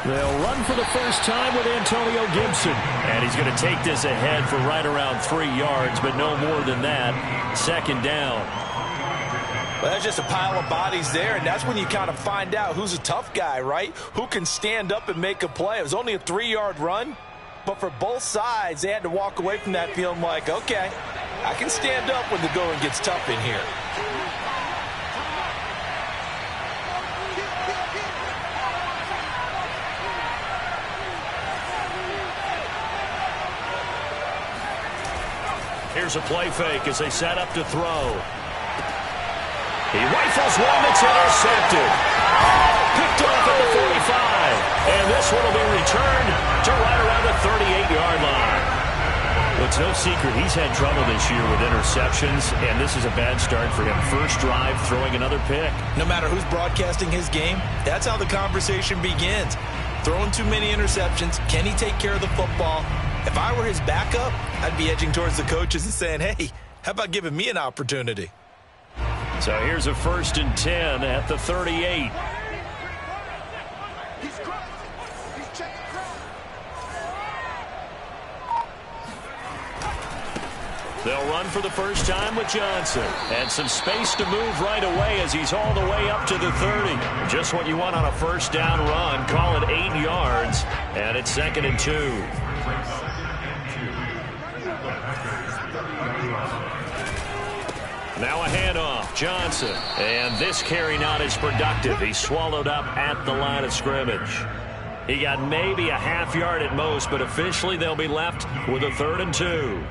They'll run for the first time with Antonio Gibson. And he's going to take this ahead for right around 3 yards, but no more than that. Second down. Well, that's just a pile of bodies there, and that's when you kind of find out who's a tough guy, right? Who can stand up and make a play. It was only a 3-yard run, but for both sides, they had to walk away from that feeling like, okay, I can stand up when the going gets tough in here. Here's a play fake as they set up to throw. He rifles one that's intercepted. Picked off at the 45. And this one will be returned to right around the 38-yard line. Well, it's no secret he's had trouble this year with interceptions, and this is a bad start for him. First drive, throwing another pick. No matter who's broadcasting his game, that's how the conversation begins. Throwing too many interceptions, can he take care of the football? If I were his backup, I'd be edging towards the coaches and saying, hey, how about giving me an opportunity? So here's a 1st and 10 at the 38. They'll run for the first time with Johnson. And some space to move right away as he's all the way up to the 30. Just what you want on a first down run. Call it 8 yards. And it's 2nd and 2. Now a handoff, Johnson. And this carry not as productive. He's swallowed up at the line of scrimmage. He got maybe a half yard at most, but officially they'll be left with a 3rd and 2.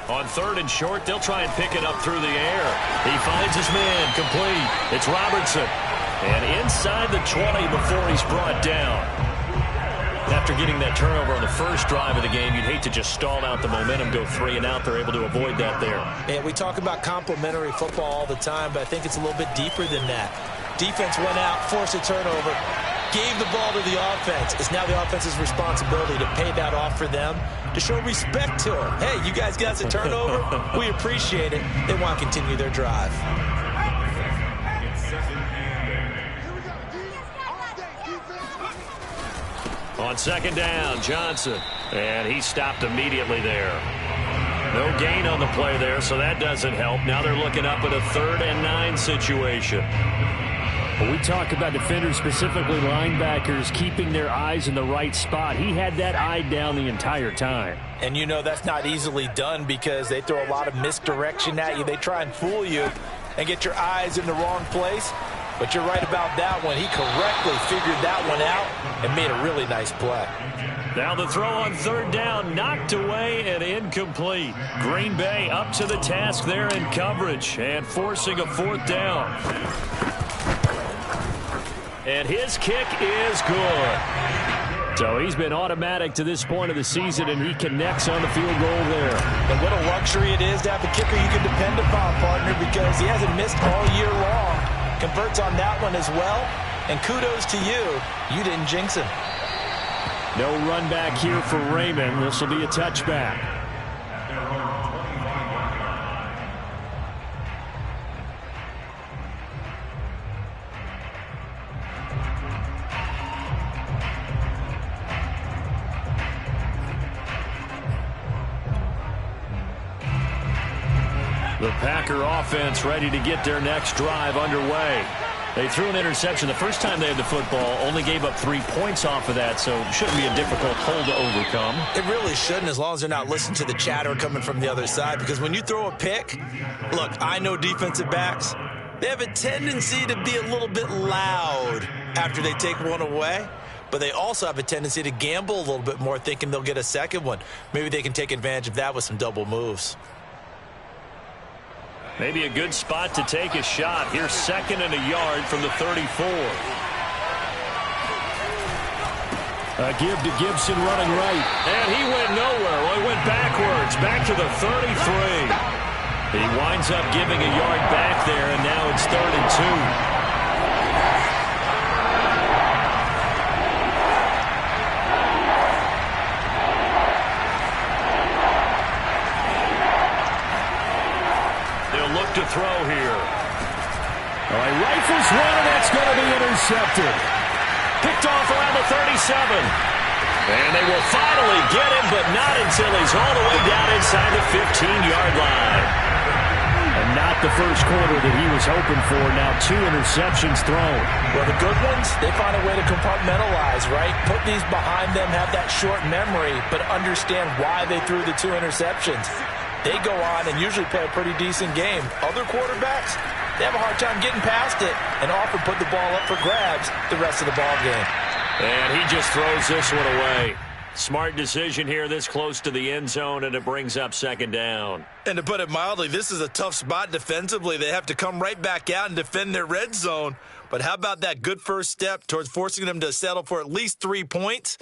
On 3rd and short, they'll try and pick it up through the air. He finds his man, complete. It's Robertson. And inside the 20 before he's brought down. After getting that turnover on the first drive of the game, you'd hate to just stall out the momentum, go 3 and out. They're able to avoid that there. Yeah, we talk about complementary football all the time, but I think it's a little bit deeper than that. Defense went out, forced a turnover, gave the ball to the offense. It's now the offense's responsibility to pay that off for them, to show respect to them. Hey, you guys got the turnover. We appreciate it. They want to continue their drive. On 2nd down, Johnson. And he stopped immediately there. No gain on the play there, so that doesn't help. Now they're looking up at a 3rd and 9 situation. When we talk about defenders, specifically linebackers, keeping their eyes in the right spot. He had that eye down the entire time. And you know that's not easily done because they throw a lot of misdirection at you. They try and fool you and get your eyes in the wrong place. But you're right about that one. He correctly figured that one out and made a really nice play. Now the throw on 3rd down, knocked away and incomplete. Green Bay up to the task there in coverage and forcing a 4th down. And his kick is good. So he's been automatic to this point of the season, and he connects on the field goal there. And what a luxury it is to have a kicker you can depend upon, partner, because he hasn't missed all year long. Converts on that one as well. And kudos to you. You didn't jinx him. No run back here for Raymond. This will be a touchback. The Packer offense ready to get their next drive underway. They threw an interception the first time they had the football, only gave up 3 points off of that, so it shouldn't be a difficult hole to overcome. It really shouldn't, as long as they're not listening to the chatter coming from the other side, because when you throw a pick, look, I know defensive backs, they have a tendency to be a little bit loud after they take one away, but they also have a tendency to gamble a little bit more, thinking they'll get a second one. Maybe they can take advantage of that with some double moves. Maybe a good spot to take a shot. Here's 2nd and a yard from the 34. A give to Gibson running right. And he went nowhere. Well, he went backwards, back to the 33. He winds up giving a yard back there, and now it's 3rd and 2. to throw here. All right, rifles one, and that's going to be intercepted. Picked off around the 37. And they will finally get him, but not until he's all the way down inside the 15-yard line. And not the first quarter that he was hoping for. Now 2 interceptions thrown. Well, the good ones, they find a way to compartmentalize, right? Put these behind them, have that short memory, but understand why they threw the 2 interceptions. They go on and usually play a pretty decent game. Other quarterbacks, they have a hard time getting past it and often put the ball up for grabs the rest of the ball game. And he just throws this one away. Smart decision here this close to the end zone, and it brings up second down. And to put it mildly, this is a tough spot defensively. They have to come right back out and defend their red zone. But how about that good first step towards forcing them to settle for at least 3 points?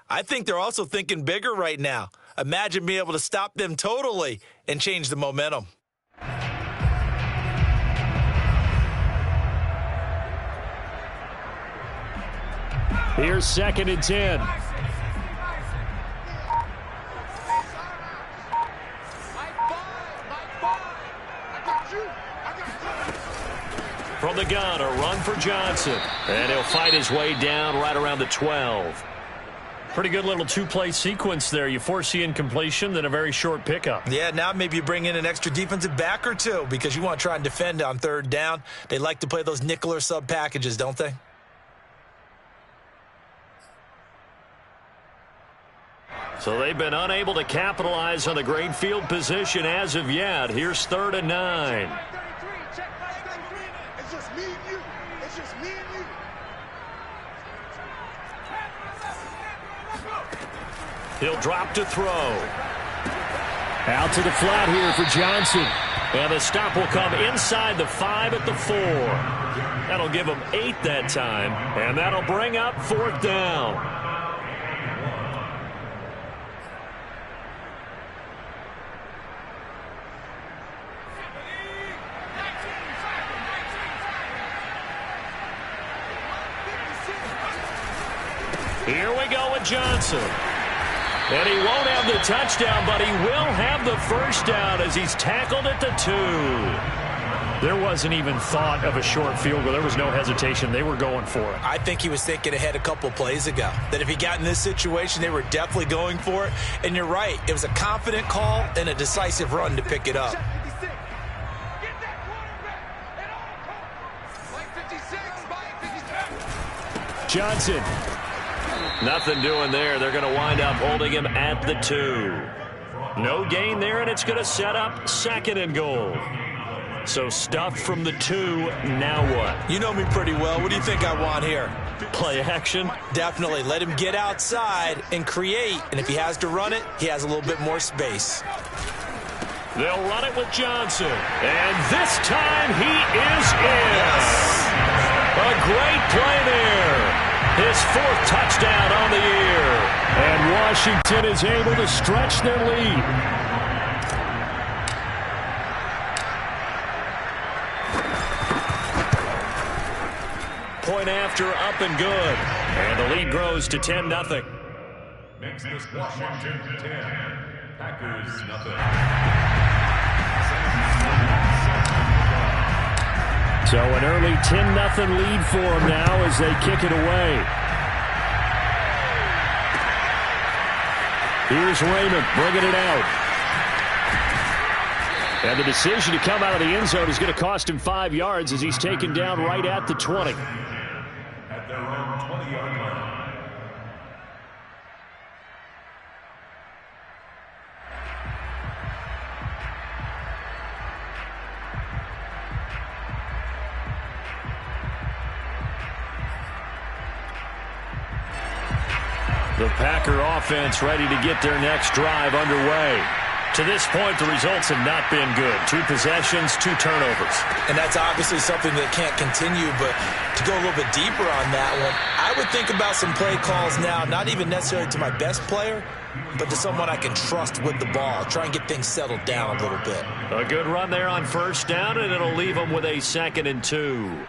I think they're also thinking bigger right now. Imagine being able to stop them totally and change the momentum. Here's 2nd and 10. From the gun, a run for Johnson. And he'll fight his way down right around the 12. Pretty good little 2-play sequence there. You force the incompletion, then a very short pickup. Yeah, now maybe you bring in an extra defensive back or two because you want to try and defend on 3rd down. They like to play those nickel or sub packages, don't they? So they've been unable to capitalize on the great field position as of yet. Here's 3rd and 9. It's just me and you. It's just me and you. He'll drop to throw. Out to the flat here for Johnson. And the stop will come inside the 5 at the 4. That'll give him 8 that time. And that'll bring up 4th down. Here we go with Johnson. And he won't have the touchdown, but he will have the first down as he's tackled at the 2. There wasn't even thought of a short field goal. There was no hesitation. They were going for it. I think he was thinking ahead a couple plays ago. That if he got in this situation, they were definitely going for it. And you're right. It was a confident call and a decisive run to pick it up. Johnson. Nothing doing there. They're going to wind up holding him at the 2. No gain there, and it's going to set up 2nd and goal. So stuffed from the 2. Now what? You know me pretty well. What do you think I want here? Play action? Definitely. Let him get outside and create. And if he has to run it, he has a little bit more space. They'll run it with Johnson. And this time he is in. Yes. A great play there. His 4th touchdown on the year. And Washington is able to stretch their lead. Point after, up and good. And the lead grows to 10-0. Makes this Washington 10, Packers nothing. So an early 10-0 lead for them now as they kick it away. Here's Raymond bringing it out. And the decision to come out of the end zone is going to cost him 5 yards as he's taken down right at the 20. At their own 20-yard line. The Packer offense ready to get their next drive underway. To this point, the results have not been good. 2 possessions, 2 turnovers. And that's obviously something that can't continue, but to go a little bit deeper on that one, I would think about some play calls now, not even necessarily to my best player, but to someone I can trust with the ball. Try and get things settled down a little bit. A good run there on 1st down, and it'll leave them with a 2nd and 2.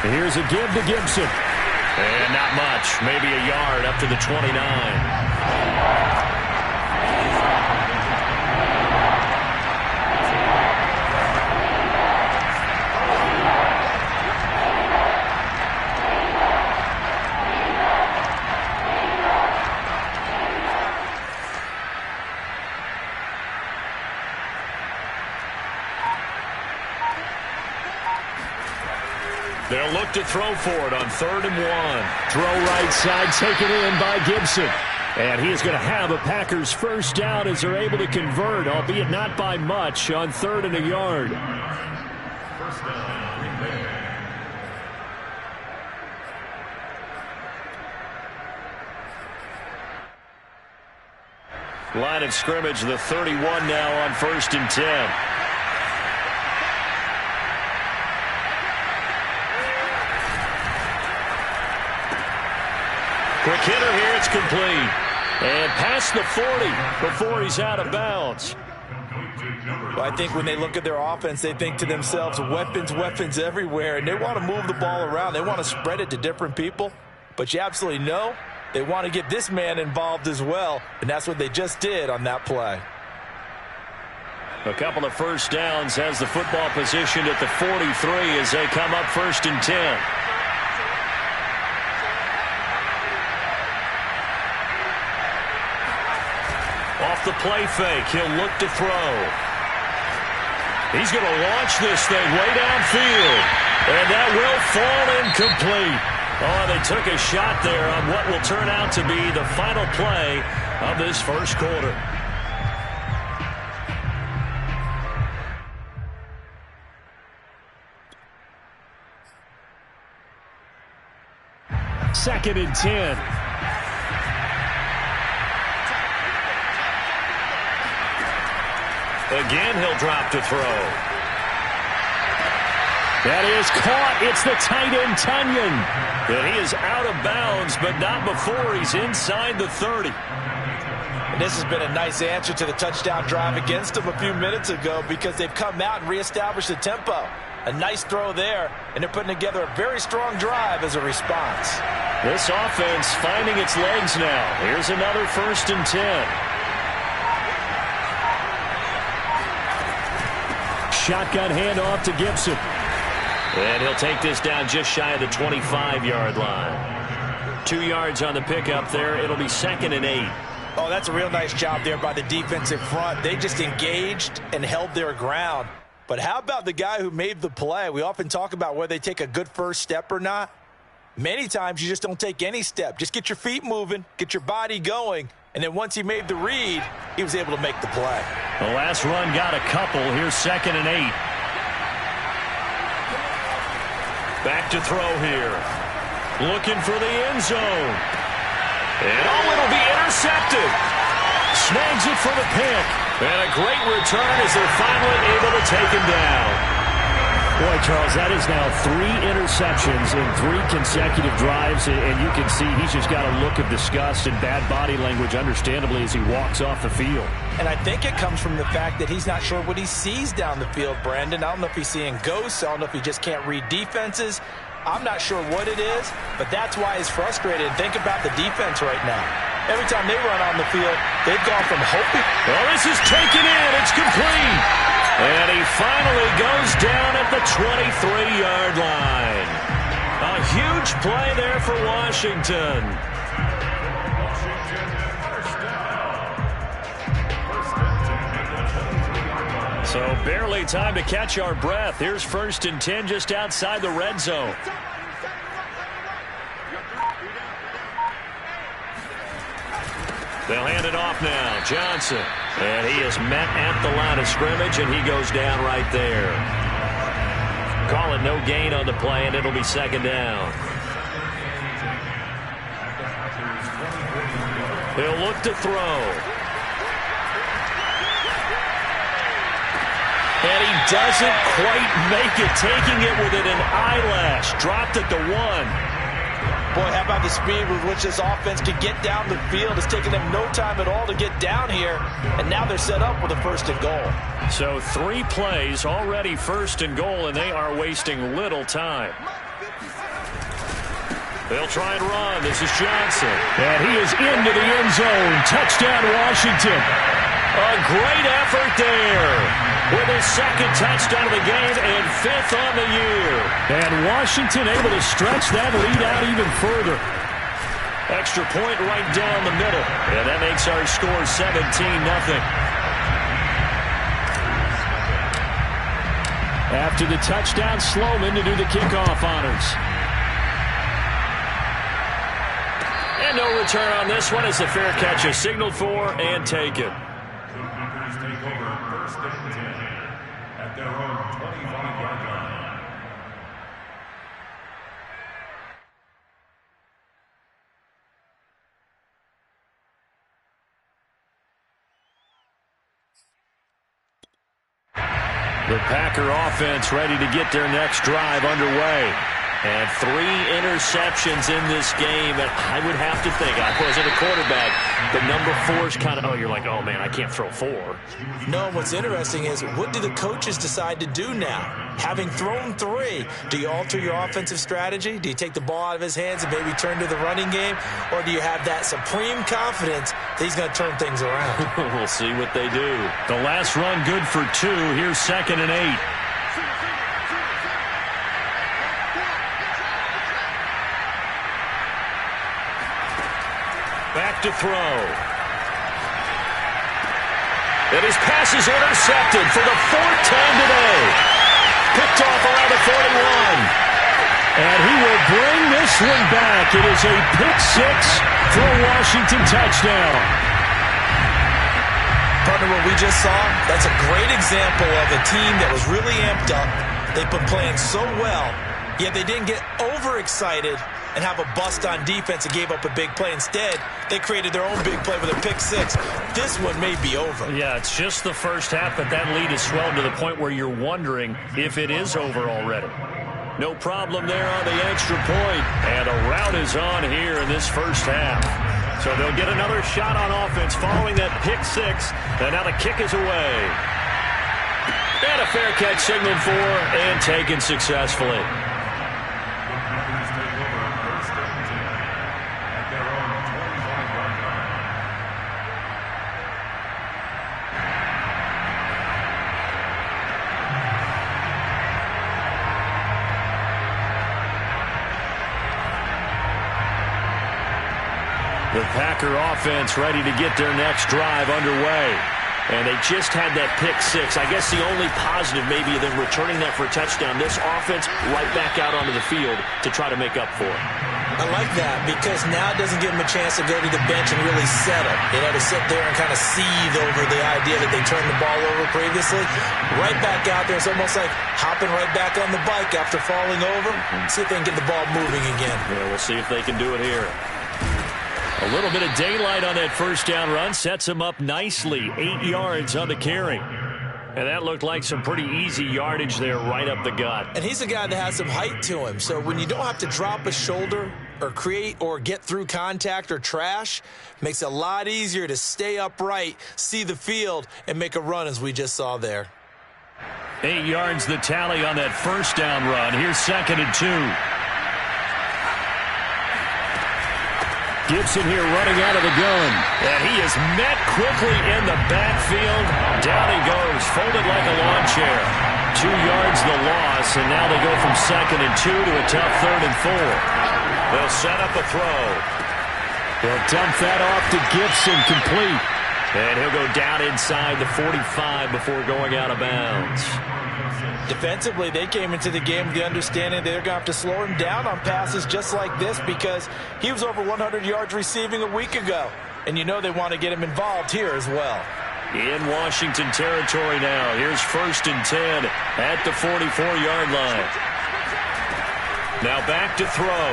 Here's a give to Gibson. And not much, maybe a yard up to the 29. They'll look to throw for it on 3rd and 1. Throw right side, taken in by Gibson. And he is going to have a Packers first down as they're able to convert, albeit not by much, on 3rd and a yard. First down, Green Bay. Line of scrimmage, the 31 now on 1st and 10. Quick hitter here, it's complete. And past the 40 before he's out of bounds. Well, I think when they look at their offense, they think to themselves, weapons, weapons everywhere, and they want to move the ball around. They want to spread it to different people. But you absolutely know they want to get this man involved as well, and that's what they just did on that play. A couple of first downs, has the football positioned at the 43 as they come up 1st and 10. Off the play fake, he'll look to throw. He's going to launch this thing way downfield. And that will fall incomplete. Oh, they took a shot there on what will turn out to be the final play of this first quarter. Second and 10. Again, he'll drop to throw. That is caught. It's the tight end, Tunyon. And he is out of bounds, but not before he's inside the 30. And this has been a nice answer to the touchdown drive against them a few minutes ago because they've come out and reestablished the tempo. A nice throw there, and they're putting together a very strong drive as a response. This offense finding its legs now. Here's another 1st and 10. Shotgun handoff to Gibson. And he'll take this down just shy of the 25-yard line. 2 yards on the pickup there. It'll be 2nd and 8. Oh, that's a real nice job there by the defensive front. They just engaged and held their ground. But how about the guy who made the play? We often talk about whether they take a good first step or not. Many times you just don't take any step. Just get your feet moving, get your body going, and then once he made the read, he was able to make the play. The last run got a couple. Here's 2nd and 8. Back to throw here. Looking for the end zone. And oh, it'll be intercepted. Snags it for the pick. And a great return as they're finally able to take him down. Boy, Charles, that is now 3 interceptions in 3 consecutive drives, and you can see he's just got a look of disgust and bad body language, understandably, as he walks off the field. And I think it comes from the fact that he's not sure what he sees down the field, Brandon. I don't know if he's seeing ghosts. I don't know if he just can't read defenses. I'm not sure what it is, but that's why he's frustrated. Think about the defense right now. Every time they run on the field, they've gone from hoping. Well, this is taken in. It's complete. And he finally goes down at the 23-yard line. A huge play there for Washington. So barely time to catch our breath. Here's 1st and 10 just outside the red zone. They'll hand it off now. Johnson. And he is met at the line of scrimmage, and he goes down right there. Call it no gain on the play, and it'll be 2nd down. He'll look to throw. And he doesn't quite make it, taking it within an eyelash. Dropped it to 1. Boy, how about the speed with which this offense can get down the field? It's taken them no time at all to get down here, and now they're set up with a 1st and goal. So 3 plays, already 1st and goal, and they are wasting little time. They'll try and run. This is Johnson. And he is into the end zone. Touchdown, Washington. A great effort there with his second touchdown of the game and 5th on the year. And Washington able to stretch that lead out even further. Extra point right down the middle. And that makes our score 17-0. After the touchdown, Sloman to do the kickoff honors. And no return on this one as the fair catch is signaled for and taken. The Packers take over 1st and 10 at their own 25-yard line. The Packer offense ready to get their next drive underway. And 3 interceptions in this game. And I would have to think, I wasn't a quarterback, but number 4 is kind of, you're like, oh, man, I can't throw 4. No, what's interesting is what do the coaches decide to do now? Having thrown 3, do you alter your offensive strategy? Do you take the ball out of his hands and maybe turn to the running game? Or do you have that supreme confidence that he's going to turn things around? We'll see what they do. The last run good for 2. Here's 2nd and 8. Back to throw. And his pass is intercepted for the 4th time today. Picked off around the 41. And he will bring this one back. It is a pick 6 for a Washington touchdown. Partner, what we just saw, that's a great example of a team that was really amped up. They've been playing so well, yet they didn't get overexcited and have a bust on defense and gave up a big play. Instead, they created their own big play with a pick 6. This one may be over. Yeah, it's just the first half, but that lead is swelled to the point where you're wondering if it is over already. No problem there on the extra point. And a rout is on here in this first half. So they'll get another shot on offense following that pick 6. And now the kick is away. And a fair catch signaled for and taken successfully. The Packer offense ready to get their next drive underway. And they just had that pick 6. I guess the only positive maybe than returning that for a touchdown. This offense right back out onto the field to try to make up for it. I like that because now it doesn't give them a chance to go to the bench and really settle. To sit there and kind of seethe over the idea that they turned the ball over previously. Right back out there. It's almost like hopping right back on the bike after falling over. See if they can get the ball moving again. Yeah, we'll see if they can do it here. A little bit of daylight on that first down run sets him up nicely. 8 yards on the carry. And that looked like some pretty easy yardage there right up the gut. And he's a guy that has some height to him. So when you don't have to drop a shoulder or create or get through contact or trash, makes it a lot easier to stay upright, see the field, and make a run as we just saw there. 8 yards the tally on that first down run. Here's 2nd and 2. Gibson here running out of the gun. And he is met quickly in the backfield. Down he goes, folded like a lawn chair. 2 yards the loss, and now they go from 2nd and 2 to a tough 3rd and 4. They'll set up a throw. They'll dump that off to Gibson, complete. And he'll go down inside the 45 before going out of bounds. Defensively, they came into the game with the understanding they're going to have to slow him down on passes just like this because he was over 100 yards receiving a week ago. And you know they want to get him involved here as well. In Washington territory now. Here's 1st and 10 at the 44-yard line. Now back to throw.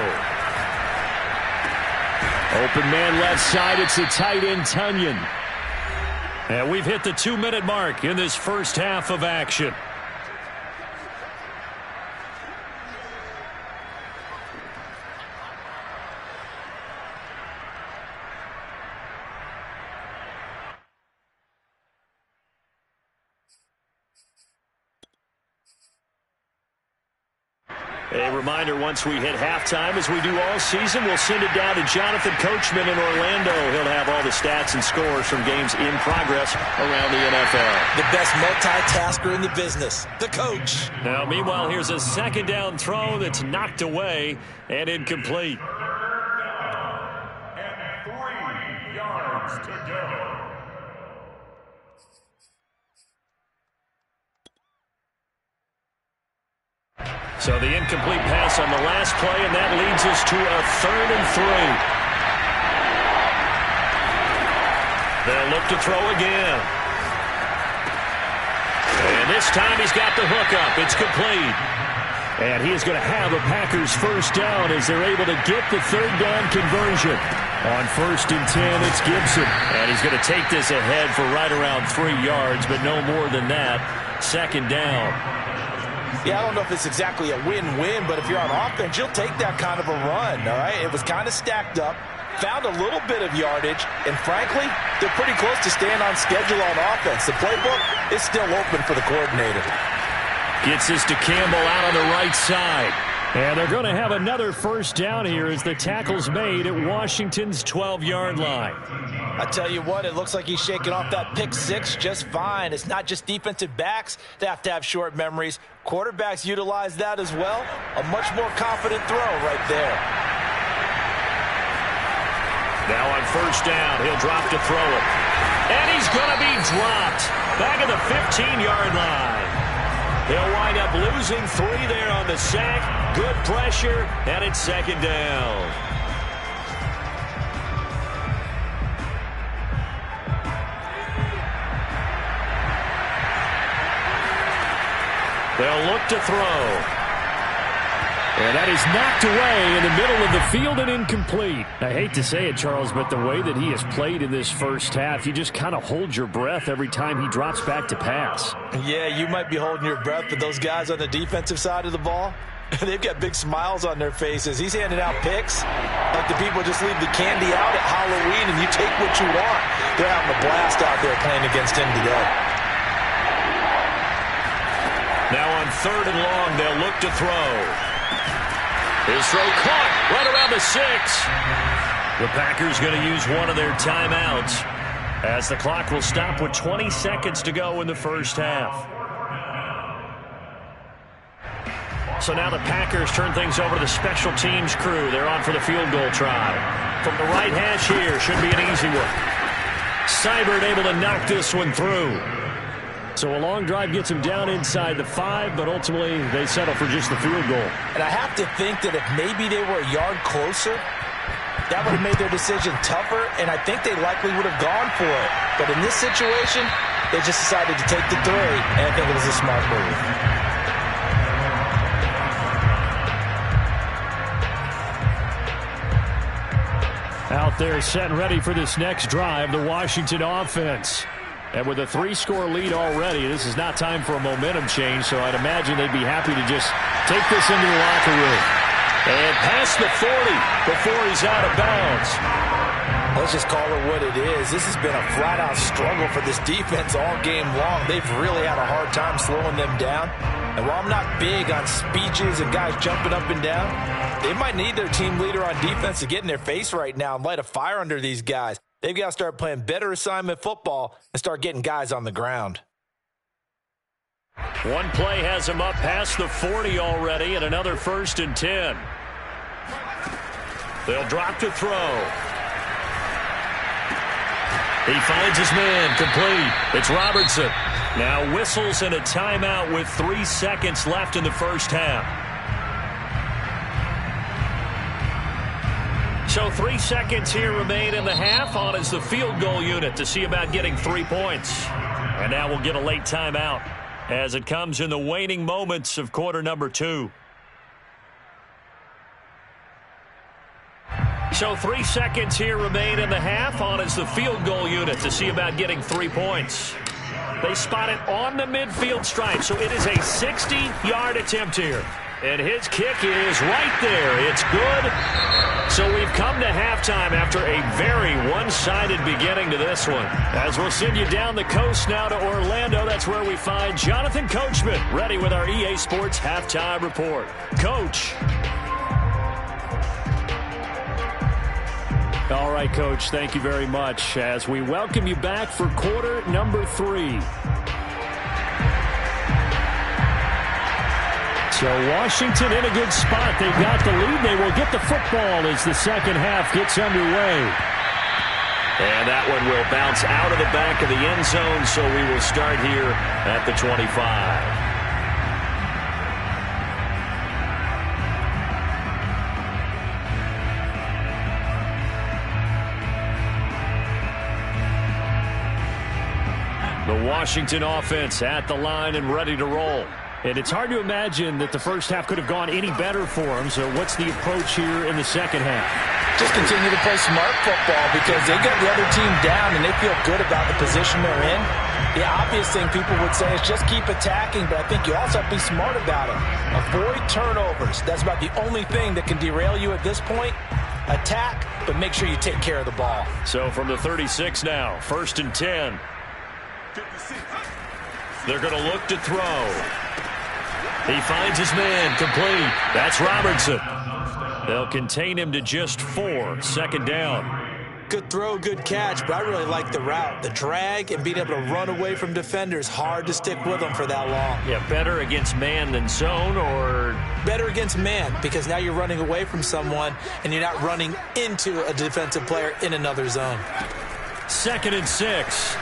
Open man left side. It's the tight end, Tunyon. And we've hit the 2-minute mark in this first half of action. A reminder, once we hit halftime, as we do all season, we'll send it down to Jonathan Coachman in Orlando. He'll have all the stats and scores from games in progress around the NFL. The best multitasker in the business, the coach. Now, meanwhile, here's a second down throw that's knocked away and incomplete. And 3 yards to go. So the incomplete pass on the last play, and that leads us to a 3rd and 3. They'll look to throw again. And this time he's got the hook up. It's complete. And he is going to have a Packers first down as they're able to get the 3rd down conversion. On 1st and 10, it's Gibson. And he's going to take this ahead for right around 3 yards, but no more than that. 2nd down. Yeah, I don't know if it's exactly a win-win, but if you're on offense, you'll take that kind of a run, all right? It was kind of stacked up, found a little bit of yardage, and frankly, they're pretty close to staying on schedule on offense. The playbook is still open for the coordinator. Gets this to Campbell out on the right side. And they're going to have another first down here as the tackle's made at Washington's 12-yard line. I tell you what, it looks like he's shaking off that pick six just fine. It's not just defensive backs that have to have short memories. Quarterbacks utilize that as well. A much more confident throw right there. Now on first down, he'll drop to throw it. And he's going to be dropped back at the 15-yard line. He'll wind up losing 3 there on the sack. Good pressure, and it's 2nd down. They'll look to throw. And that is knocked away in the middle of the field and incomplete. I hate to say it, Charles, but the way that he has played in this first half, you just kind of hold your breath every time he drops back to pass. Yeah, you might be holding your breath, but those guys on the defensive side of the ball, they've got big smiles on their faces. He's handing out picks like the people just leave the candy out at Halloween and you take what you want. They're having a blast out there playing against him today. Now on 3rd and long, they'll look to throw. His throw caught right around the 6. The Packers going to use one of their timeouts as the clock will stop with 20 seconds to go in the first half. So now the Packers turn things over to the special teams crew. They're on for the field goal try. From the right hash here, should be an easy one. Seibert able to knock this one through. So a long drive gets him down inside the 5, but ultimately they settle for just the field goal. And I have to think that if maybe they were a yard closer, that would have made their decision tougher, and I think they likely would have gone for it. But in this situation, they just decided to take the 3, and I think it was a smart move. Out there set and ready for this next drive, the Washington offense. And with a 3-score lead already, this is not time for a momentum change, so I'd imagine they'd be happy to just take this into the locker room. And past the 40 before he's out of bounds. Let's just call it what it is. This has been a flat-out struggle for this defense all game long. They've really had a hard time slowing them down. And while I'm not big on speeches and guys jumping up and down, they might need their team leader on defense to get in their face right now and light a fire under these guys. They've got to start playing better assignment football and start getting guys on the ground. One play has him up past the 40 already, and another 1st and 10. They'll drop to throw. He finds his man, complete. It's Robertson. Now whistles and a timeout with 3 seconds left in the first half. So 3 seconds here remain in the half. On is the field goal unit to see about getting 3 points. And now we'll get a late timeout as it comes in the waning moments of quarter number 2. So 3 seconds here remain in the half. On is the field goal unit to see about getting 3 points. They spot it on the midfield stripe, so it is a 60-yard attempt here. And his kick is right there. It's good. So we've come to halftime after a very one-sided beginning to this one. As we'll send you down the coast now to Orlando, that's where we find Jonathan Coachman ready with our EA Sports Halftime Report. Coach. All right, Coach, thank you very much as we welcome you back for quarter number 3. So Washington in a good spot. They've got the lead. They will get the football as the second half gets underway. And that one will bounce out of the back of the end zone, so we will start here at the 25. The Washington offense at the line and ready to roll. And it's hard to imagine that the first half could have gone any better for them. So what's the approach here in the second half? Just continue to play smart football because they got the other team down and they feel good about the position they're in. The obvious thing people would say is just keep attacking, but I think you also have to be smart about it. Avoid turnovers. That's about the only thing that can derail you at this point. Attack, but make sure you take care of the ball. So from the 36 now, 1st and 10. They're going to look to throw. He finds his man, complete. That's Robertson. They'll contain him to just 4, second down. Good throw, good catch, but I really like the route. The drag and being able to run away from defenders, hard to stick with them for that long. Yeah, better against man than zone, or? Better against man, because now you're running away from someone and you're not running into a defensive player in another zone. 2nd and 6.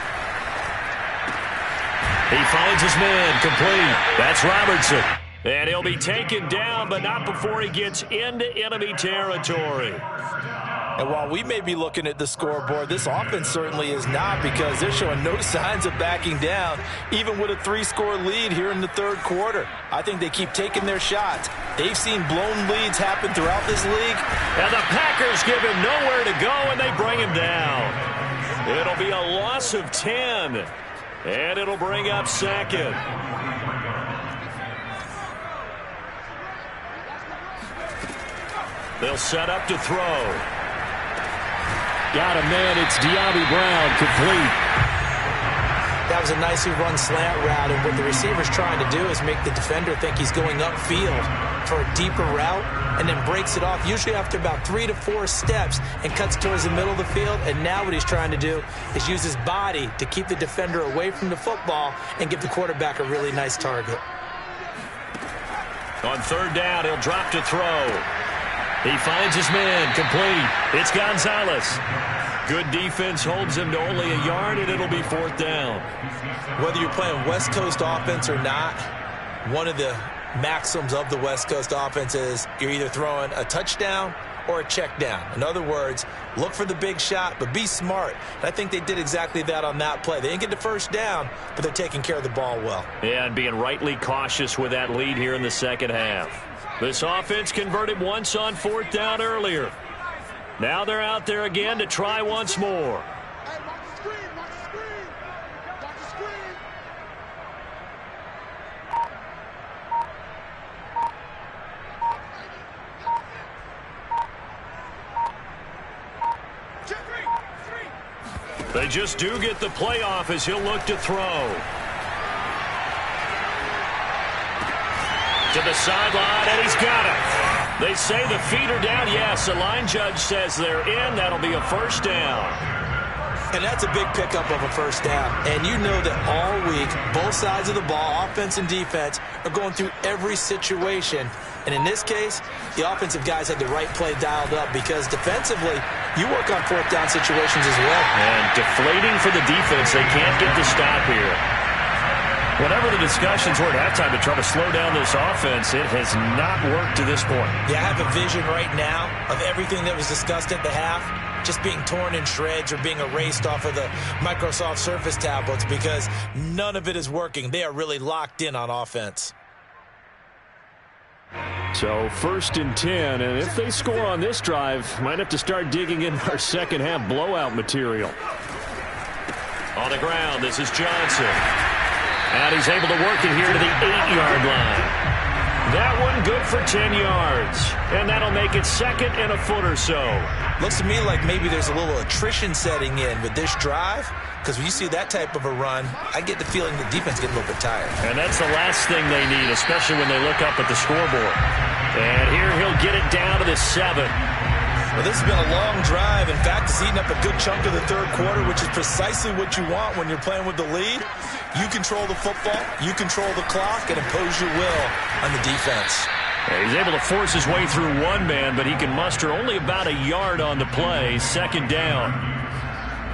He finds his man, complete. That's Robertson. And he'll be taken down, but not before he gets into enemy territory. And while we may be looking at the scoreboard, this offense certainly is not, because they're showing no signs of backing down, even with a 3-score lead here in the third quarter. I think they keep taking their shots. They've seen blown leads happen throughout this league. And the Packers give him nowhere to go, and they bring him down. It'll be a loss of 10. And it'll bring up second. They'll set up to throw. Got a man. It's De'Ami Brown, complete. That was a nicely run slant route, and what the receiver's trying to do is make the defender think he's going upfield for a deeper route, and then breaks it off, usually after about 3 to 4 steps, and cuts towards the middle of the field. And now what he's trying to do is use his body to keep the defender away from the football and give the quarterback a really nice target. On 3rd down, he'll drop to throw. He finds his man, complete. It's Gonzalez. Good defense holds him to only a yard, and it'll be 4th down. Whether you're playing West Coast offense or not, one of the maxims of the West Coast offense is you're either throwing a touchdown or a check down. In other words, look for the big shot, but be smart. And I think they did exactly that on that play. They didn't get the first down, but they're taking care of the ball well. Yeah, and being rightly cautious with that lead here in the second half. This offense converted once on 4th down earlier. Now they're out there again to try once more. Hey, watch the screen, watch the screen. Watch the screen. They just do get the playoff as he'll look to throw. To the sideline, and he's got it. They say the feet are down. Yes, the line judge says they're in. That'll be a 1st down. And that's a big pickup of a 1st down. And you know that all week, both sides of the ball, offense and defense, are going through every situation. And in this case, the offensive guys had the right play dialed up, because defensively, you work on 4th down situations as well. And deflating for the defense. They can't get the stop here. Whatever the discussions were at halftime to try to slow down this offense, it has not worked to this point. Yeah, I have a vision right now of everything that was discussed at the half just being torn in shreds or being erased off of the Microsoft Surface tablets, because none of it is working. They are really locked in on offense. So 1st and 10, and if they score on this drive, might have to start digging in our second half blowout material. On the ground, this is Johnson. And he's able to work it here to the 8-yard line. That one good for 10 yards. And that'll make it second and a foot or so. Looks to me like maybe there's a little attrition setting in with this drive, because when you see that type of a run, I get the feeling the defense getting a little bit tired. And that's the last thing they need, especially when they look up at the scoreboard. And here he'll get it down to the 7. Well, this has been a long drive. In fact, it's eaten up a good chunk of the third quarter, which is precisely what you want when you're playing with the lead. You control the football, you control the clock, and impose your will on the defense. Yeah, he's able to force his way through one man, but he can muster only about a yard on the play. Second down.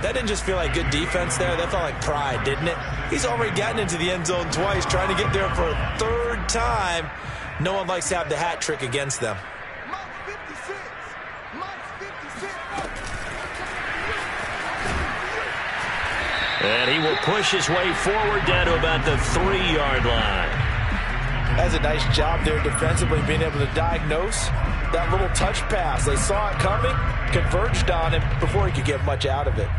That didn't just feel like good defense there. That felt like pride, didn't it? He's already gotten into the end zone twice, trying to get there for a third time. No one likes to have the hat trick against them. And he will push his way forward down to about the 3-yard line. That's a nice job there defensively, being able to diagnose that little touch pass. They saw it coming, converged on him before he could get much out of it.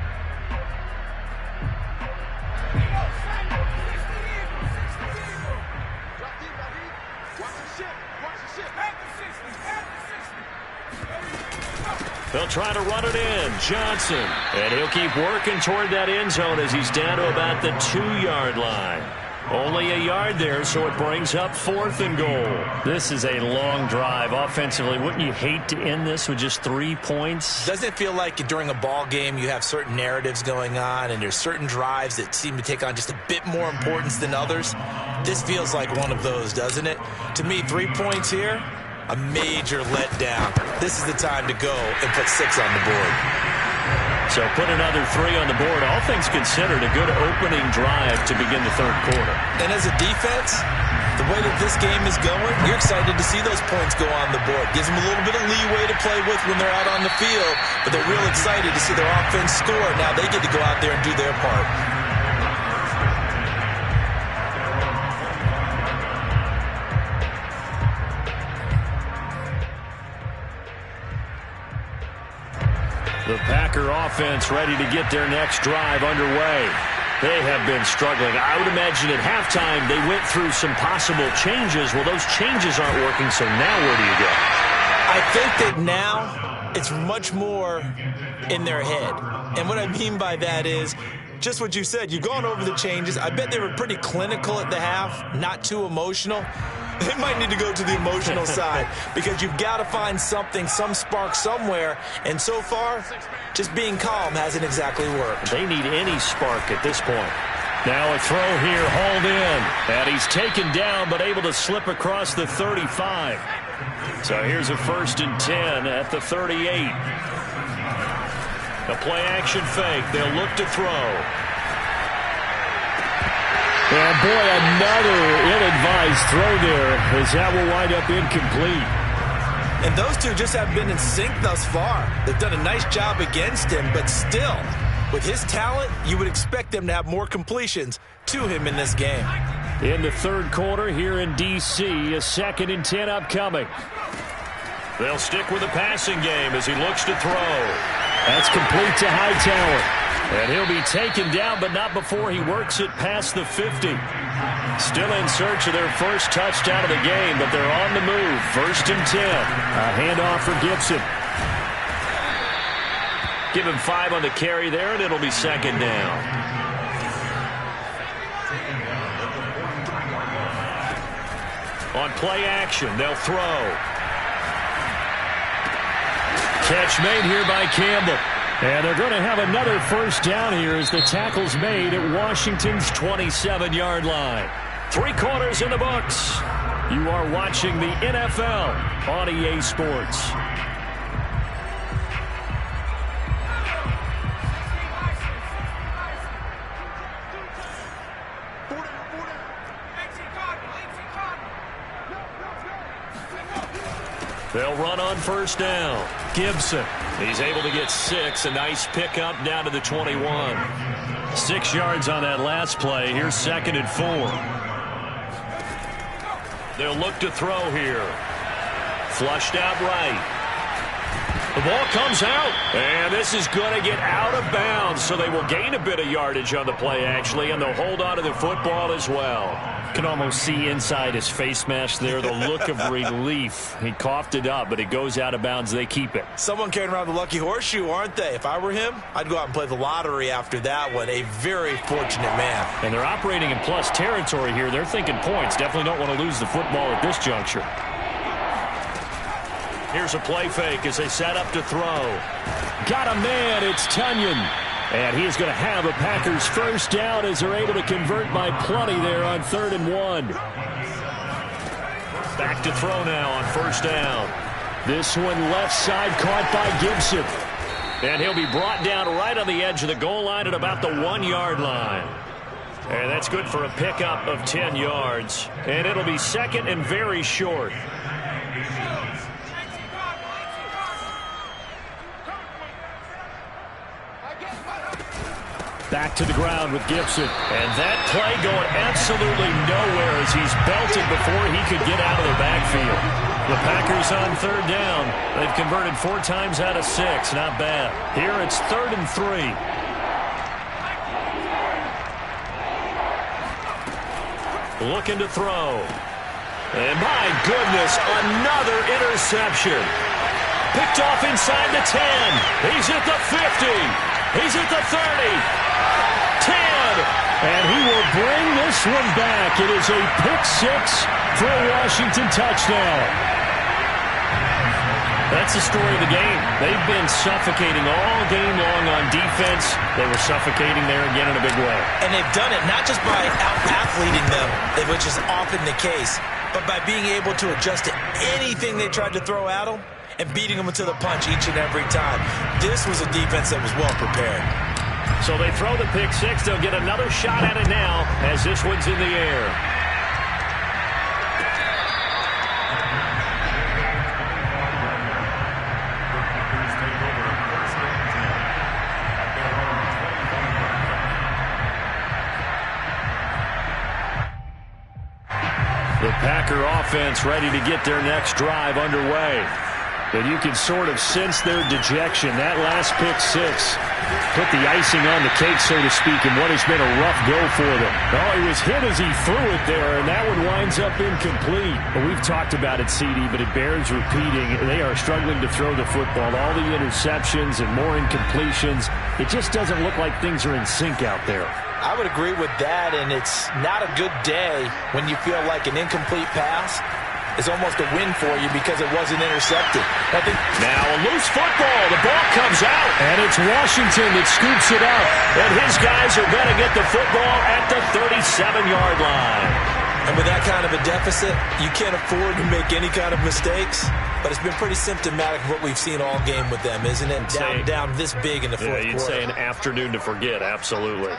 They'll try to run it in. Johnson. And he'll keep working toward that end zone as he's down to about the 2-yard line. Only a yard there, so it brings up 4th and goal. This is a long drive offensively. Wouldn't you hate to end this with just 3 points? Doesn't it feel like during a ball game you have certain narratives going on and there's certain drives that seem to take on just a bit more importance than others? This feels like one of those, doesn't it? To me, 3 points here, a major letdown. This is the time to go and put 6 on the board. So put another 3 on the board. All things considered, a good opening drive to begin the third quarter. And as a defense, the way that this game is going, you're excited to see those points go on the board. Gives them a little bit of leeway to play with when they're out on the field, but they're real excited to see their offense score. Now they get to go out there and do their part. The Packer offense ready to get their next drive underway. They have been struggling. I would imagine at halftime they went through some possible changes. Well, those changes aren't working, so now where do you go? I think that now it's much more in their head. And what I mean by that is just what you said. You've gone over the changes. I bet they were pretty clinical at the half, not too emotional. They might need to go to the emotional side because you've got to find something, some spark somewhere. And so far, just being calm hasn't exactly worked. They need any spark at this point. Now a throw here, hauled in. And he's taken down but able to slip across the 35. So here's a 1st and 10 at the 38. A play-action fake. They'll look to throw. And, boy, another ill-advised throw there as that will wind up incomplete. And those two just haven't been in sync thus far. They've done a nice job against him, but still, with his talent, you would expect them to have more completions to him in this game. In the third quarter here in D.C., a 2nd and 10 upcoming. They'll stick with the passing game as he looks to throw. That's complete to Hightower. And he'll be taken down, but not before he works it past the 50. Still in search of their first touchdown of the game, but they're on the move. 1st and 10. A handoff for Gibson. Give him 5 on the carry there, and it'll be 2nd down. On play action, they'll throw. Catch made here by Campbell. And they're going to have another 1st down here as the tackle's made at Washington's 27-yard line. 3 quarters in the books. You are watching the NFL on EA Sports. They'll run on 1st down. Gibson. He's able to get 6. A nice pickup down to the 21. 6 yards on that last play. Here's 2nd and 4. They'll look to throw here. Flushed out right. The ball comes out. And this is going to get out of bounds. So they will gain a bit of yardage on the play, actually. And they'll hold on to the football as well. Can almost see inside his face mask there, the look of relief. He coughed it up, but it goes out of bounds. They keep it. Someone carrying around the lucky horseshoe, aren't they? If I were him, I'd go out and play the lottery after that one. A very fortunate man. And they're operating in plus territory here. They're thinking points. Definitely don't want to lose the football at this juncture. Here's a play fake as they set up to throw. Got a man. It's Tunyon. And he is going to have a Packers first down as they're able to convert by plenty there on 3rd and 1. Back to throw now on first down. This one left side caught by Gibson. And he'll be brought down right on the edge of the goal line at about the 1-yard line. And that's good for a pickup of 10 yards. And it'll be second and very short. Back to the ground with Gibson. And that play going absolutely nowhere as he's belted before he could get out of the backfield. The Packers on 3rd down. They've converted 4 times out of 6. Not bad. Here it's 3rd and 3. Looking to throw. And my goodness, another interception. Picked off inside the 10. He's at the 50. He's at the 30. 10. And he will bring this one back. It is a pick 6 for a Washington touchdown. That's the story of the game. They've been suffocating all game long on defense. They were suffocating there again in a big way. And they've done it not just by out-athleting them, which is often the case, but by being able to adjust to anything they tried to throw at them and beating them to the punch each and every time. This was a defense that was well prepared. So they throw the pick 6. They'll get another shot at it now as this one's in the air. The Packer offense ready to get their next drive underway. And you can sort of sense their dejection. That last pick 6 put the icing on the cake, so to speak, in what has been a rough go for them. Oh, he was hit as he threw it there, and that one winds up incomplete. Well, we've talked about it, CD, but it bears repeating. They are struggling to throw the football. All the interceptions and more incompletions. It just doesn't look like things are in sync out there. I would agree with that, and it's not a good day when you feel like an incomplete pass is almost a win for you because it wasn't intercepted. Now a loose football. The ball comes out. And it's Washington that scoops it up. And his guys are going to get the football at the 37-yard line. And with that kind of a deficit, you can't afford to make any kind of mistakes. But it's been pretty symptomatic of what we've seen all game with them, isn't it? Down this big in the fourth quarter. You'd say an afternoon to forget, absolutely.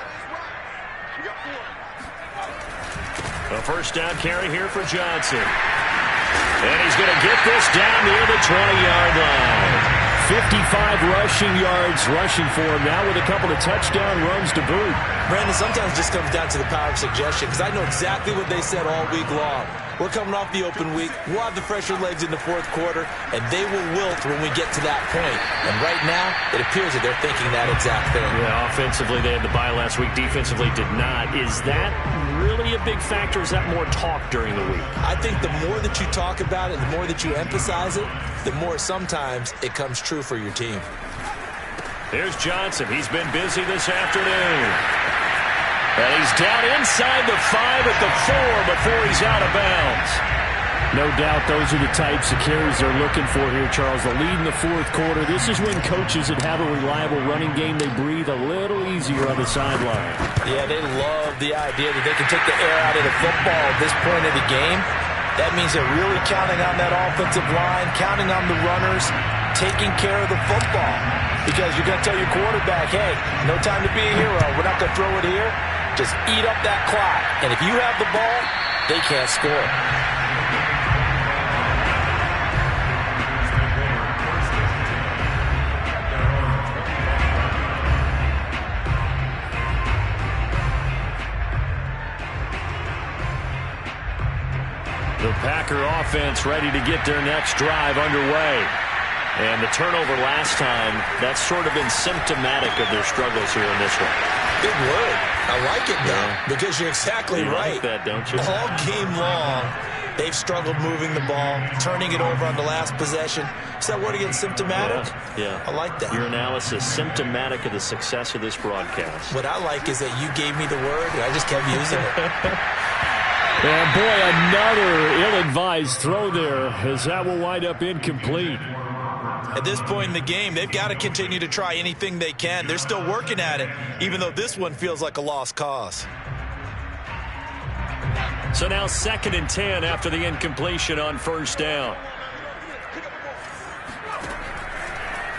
A first down carry here for Johnson. And he's going to get this down near the 20-yard line. 55 rushing yards rushing for him now with a couple of touchdown runs to boot. Brandon, sometimes it just comes down to the power of suggestion because I know exactly what they said all week long. We're coming off the open week. We'll have the fresher legs in the fourth quarter, and they will wilt when we get to that point. And right now, it appears that they're thinking that exact thing. Yeah, offensively, they had the bye last week. Defensively, did not. Is that really a big factor? Is that more talk during the week? I think the more that you talk about it, the more that you emphasize it, the more sometimes it comes true for your team. Here's Johnson. He's been busy this afternoon. And he's down inside the 5 at the 4 before he's out of bounds. No doubt those are the types of carries they're looking for here, Charles. The lead in the fourth quarter. This is when coaches that have a reliable running game, they breathe a little easier on the sideline. Yeah, they love the idea that they can take the air out of the football at this point of the game. That means they're really counting on that offensive line, counting on the runners, taking care of the football. Because you're going to tell your quarterback, hey, no time to be a hero. We're not going to throw it here. Just eat up that clock. And if you have the ball, they can't score. The Packer offense ready to get their next drive underway. And the turnover last time, that's sort of been symptomatic of their struggles here in this one. Big word. I like it, though, because you're exactly right. Like that, don't you? All game long, they've struggled moving the ball, turning it over on the last possession. Is that word again, symptomatic? Yeah. I like that. Your analysis, symptomatic of the success of this broadcast. What I like is that you gave me the word, and I just kept using it. And boy, another ill-advised throw there, as that will wind up incomplete. At this point in the game, they've got to continue to try anything they can. They're still working at it, even though this one feels like a lost cause. So now 2nd and 10 after the incompletion on first down.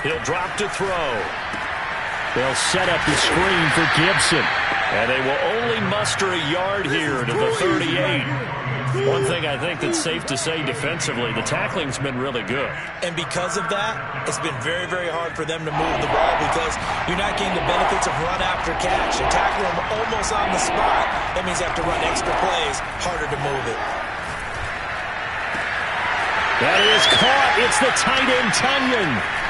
He'll drop to throw. They'll set up the screen for Gibson. And they will only muster a yard here to the 38. One thing I think that's safe to say defensively, the tackling's been really good. And because of that, it's been very, very hard for them to move the ball because you're not getting the benefits of run after catch. You tackle them almost on the spot. That means you have to run extra plays, harder to move it. That is caught. It's the tight end, Tunyon.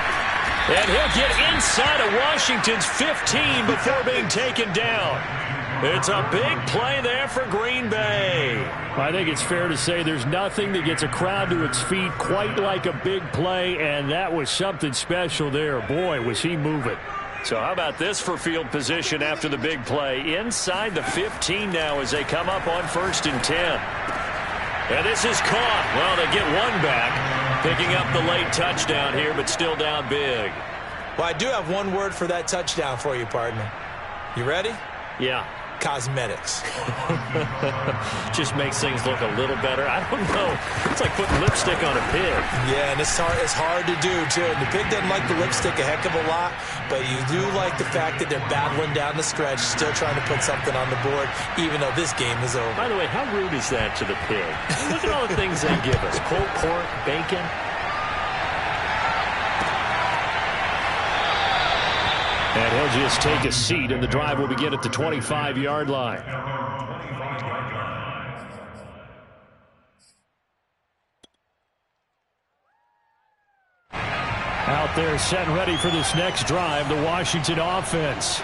And he'll get inside of Washington's 15 before being taken down. It's a big play there for Green Bay. I think it's fair to say there's nothing that gets a crowd to its feet quite like a big play, and that was something special there. Boy, was he moving. So how about this for field position after the big play? Inside the 15 now as they come up on 1st and 10. And this is caught. Well, they get one back, picking up the late touchdown here, but still down big. Well, I do have one word for that touchdown for you, partner. You ready? Yeah. Cosmetics. Just makes things look a little better. I don't know. It's like putting lipstick on a pig. Yeah, and it's hard to do, too. And the pig doesn't like the lipstick a heck of a lot, but you do like the fact that they're battling down the stretch, still trying to put something on the board, even though this game is over. By the way, how rude is that to the pig? Look at all the things they give us. Pulled pork, bacon. And he'll just take a seat, and the drive will begin at the 25-yard line. Out there set and ready for this next drive, the Washington offense.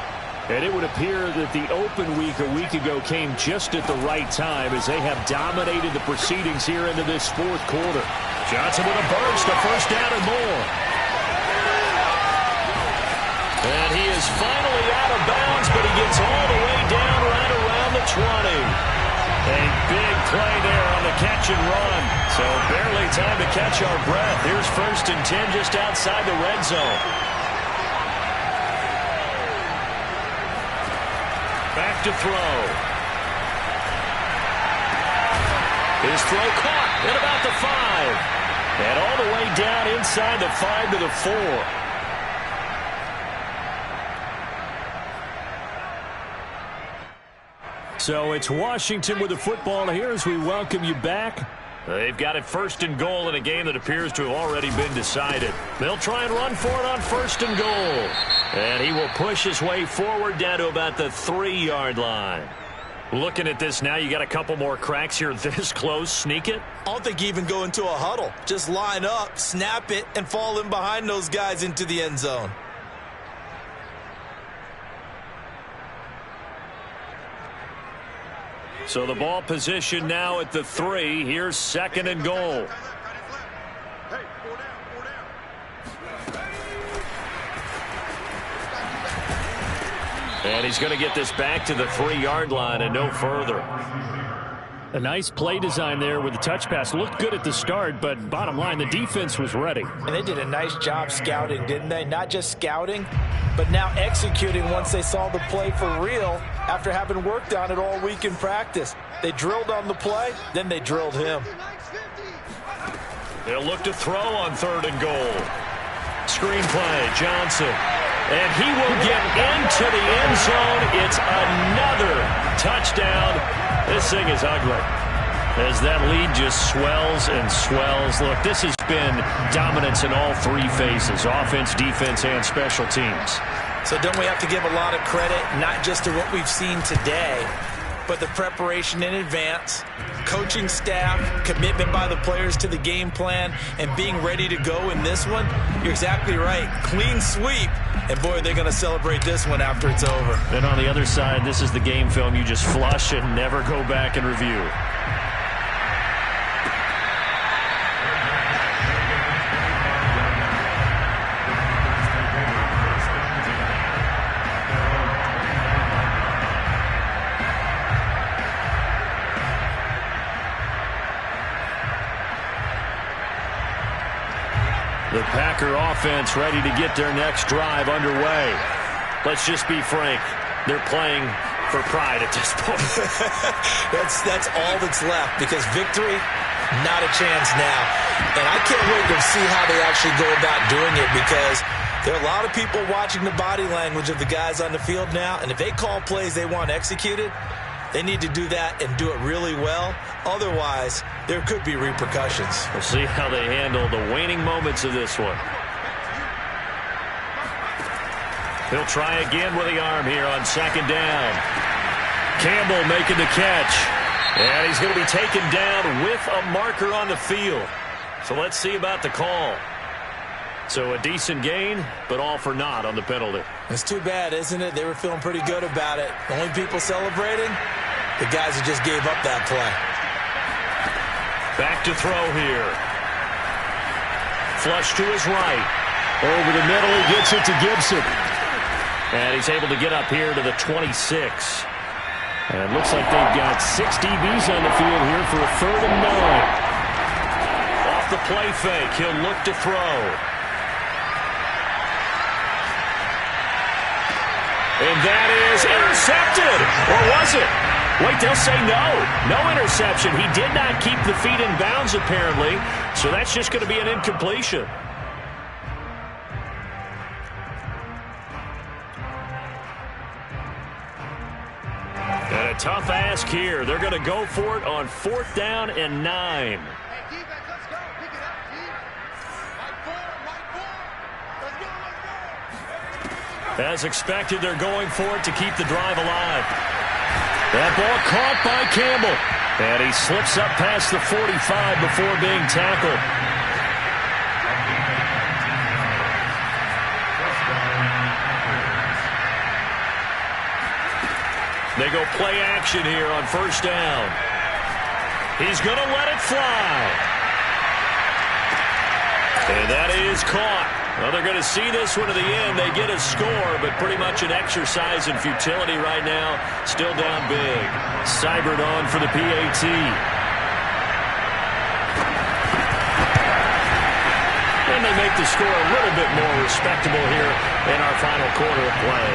And it would appear that the open week a week ago came just at the right time as they have dominated the proceedings here into this 4th quarter. Johnson with a burst, a first down and more. And he is finally out of bounds, but he gets all the way down right around the 20. A big play there on the catch and run. So barely time to catch our breath. Here's 1st and 10 just outside the red zone. Back to throw. His throw caught at about the 5. And all the way down inside the 5 to the 4. So it's Washington with the football here as we welcome you back. They've got it 1st and goal in a game that appears to have already been decided. They'll try and run for it on 1st and goal. And he will push his way forward down to about the 3-yard line. Looking at this now, you got a couple more cracks here this close. Sneak it? I don't think you even go into a huddle. Just line up, snap it, and fall in behind those guys into the end zone. So the ball position now at the 3. Here's 2nd and goal. And he's going to get this back to the 3-yard line and no further. A nice play design there with the touch pass. Looked good at the start, but bottom line, the defense was ready. And they did a nice job scouting, didn't they? Not just scouting, but now executing once they saw the play for real after having worked on it all week in practice. They drilled on the play, then they drilled him. They'll look to throw on 3rd and goal. Screen play, Johnson. And he will get into the end zone. It's another touchdown. This thing is ugly as that lead just swells and swells. Look, this has been dominance in all 3 phases, offense, defense, and special teams. So don't we have to give a lot of credit, not just to what we've seen today, but the preparation in advance, coaching staff, commitment by the players to the game plan, and being ready to go in this one, you're exactly right. Clean sweep, and boy, they're going to celebrate this one after it's over. And on the other side, this is the game film you just flush and never go back and review. The Packer offense ready to get their next drive underway. Let's just be frank. They're playing for pride at this point. That's all that's left, because victory, not a chance now. And I can't wait to see how they actually go about doing it, because there are a lot of people watching the body language of the guys on the field now, and if they call plays they want executed, they need to do that and do it really well. Otherwise, there could be repercussions. We'll see how they handle the waning moments of this one. He'll try again with the arm here on second down. Campbell making the catch. And he's going to be taken down with a marker on the field. So let's see about the call. So a decent gain, but all for naught on the penalty. It's too bad, isn't it? They were feeling pretty good about it. The only people celebrating, the guys who just gave up that play. Back to throw here. Flush to his right. Over the middle, he gets it to Gibson. And he's able to get up here to the 26. And it looks like they've got 6 DBs on the field here for a 3rd and 9. Off the play fake, he'll look to throw. And that is intercepted. Or was it? Wait, they'll say no. No interception. He did not keep the feet in bounds, apparently. So that's just going to be an incompletion. And a tough ask here. They're going to go for it on 4th down and 9. As expected, they're going for it to keep the drive alive. That ball caught by Campbell. And he slips up past the 45 before being tackled. They go play action here on 1st down. He's going to let it fly. And that is caught. Well, they're going to see this one to the end. They get a score, but pretty much an exercise in futility right now. Still down big. Seibert on for the PAT. And they make the score a little bit more respectable here in our final quarter of play.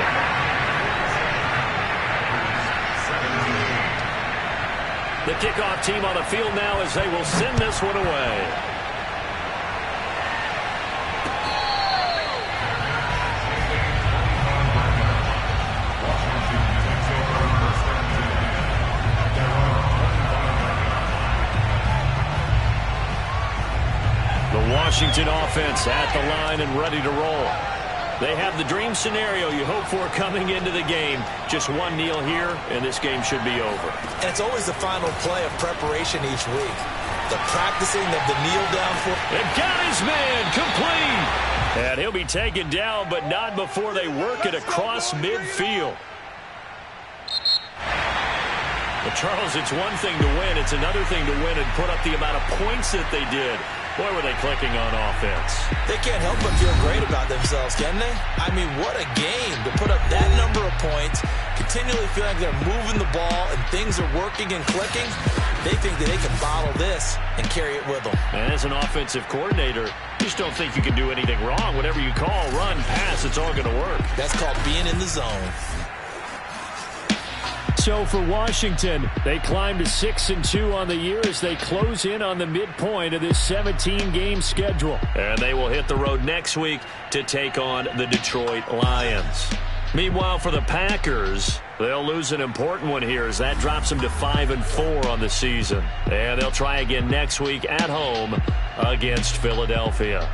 The kickoff team on the field now as they will send this one away. Washington offense at the line and ready to roll. They have the dream scenario you hope for coming into the game. Just one kneel here, and this game should be over. And it's always the final play of preparation each week. The practicing of the kneel down for. And got his man complete. And he'll be taken down, but not before they work it across midfield. But Charles, it's one thing to win. It's another thing to win and put up the amount of points that they did. Boy, were they clicking on offense. They can't help but feel great about themselves, can they? I mean, what a game to put up that number of points, continually feeling like they're moving the ball and things are working and clicking. They think that they can bottle this and carry it with them. And as an offensive coordinator, you just don't think you can do anything wrong. Whatever you call, run, pass, it's all going to work. That's called being in the zone. So for Washington, they climb to 6-2 on the year as they close in on the midpoint of this 17-game schedule. And they will hit the road next week to take on the Detroit Lions. Meanwhile, for the Packers, they'll lose an important one here as that drops them to 5-4 on the season. And they'll try again next week at home against Philadelphia.